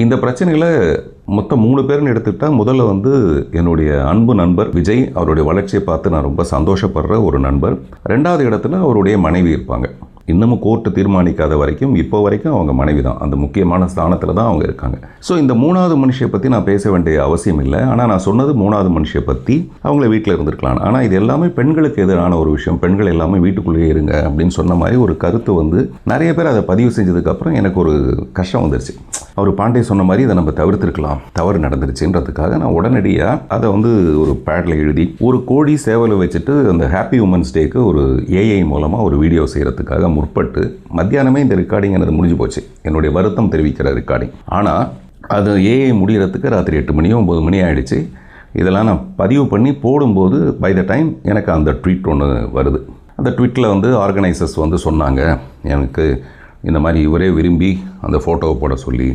இந்த பிரச்சனையில் மொத்தம் 3 பேர்னு எடுத்துக்கிட்டால் முதல்ல வந்து என்னுடைய அன்பு நண்பர் விஜய், அவருடைய வளர்ச்சியை பார்த்து நான் ரொம்ப சந்தோஷப்படுற ஒரு நண்பர். 2வது இடத்துல அவருடைய மனைவி இருப்பாங்க. இன்னமும் கோர்ட்டு தீர்மானிக்காத வரைக்கும் இப்போ வரைக்கும் அவங்க மனைவி தான், அந்த முக்கியமான ஸ்தானத்தில் தான் அவங்க இருக்காங்க. ஸோ இந்த 3வது மனுஷியை பற்றி நான் பேச வேண்டிய அவசியம் இல்லை. ஆனால் நான் சொன்னது 3வது மனுஷியை பற்றி. அவங்கள வீட்டில் இருந்திருக்கலாம். ஆனால் இது எல்லாமே பெண்களுக்கு எதிரான ஒரு விஷயம். பெண்கள் எல்லாமே வீட்டுக்குள்ளேயே இருங்க அப்படின்னு சொன்ன மாதிரி ஒரு கருத்து வந்து நிறைய பேர் அதை பதிவு செஞ்சதுக்கப்புறம் எனக்கு ஒரு கஷ்டம் வந்துருச்சு. அவர் பாண்டே சொன்ன மாதிரி இதை நம்ம தவிர்த்திருக்கலாம், தவறு நடந்துருச்சுன்றதுக்காக நான் உடனடியாக அதை வந்து ஒரு பேடில் எழுதி ஒரு கோழி சேவலை வச்சுட்டு அந்த ஹாப்பி உமன்ஸ் டேக்கு ஒரு ஏஐ மூலமாக ஒரு வீடியோ செய்கிறதுக்காக முற்பட்டு மத்தியானமே இந்த ரெக்கார்டிங் எனக்கு முடிஞ்சு போச்சு. என்னுடைய வருத்தம் தெரிவிக்கிற ரெக்கார்டிங். ஆனால் அது ஏஐ முடிகிறதுக்கு ராத்திரி 8 மணியோ 9 மணி ஆகிடுச்சு. இதெல்லாம் நான் பதிவு பண்ணி போடும்போது பை த டைம் எனக்கு அந்த ட்வீட் ஒன்று வருது. அந்த ட்வீட்டில் வந்து ஆர்கனைசர்ஸ் வந்து சொன்னாங்க, எனக்கு இந்த மாதிரி இவரே விரும்பி அந்த ஃபோட்டோவை போட சொல்லி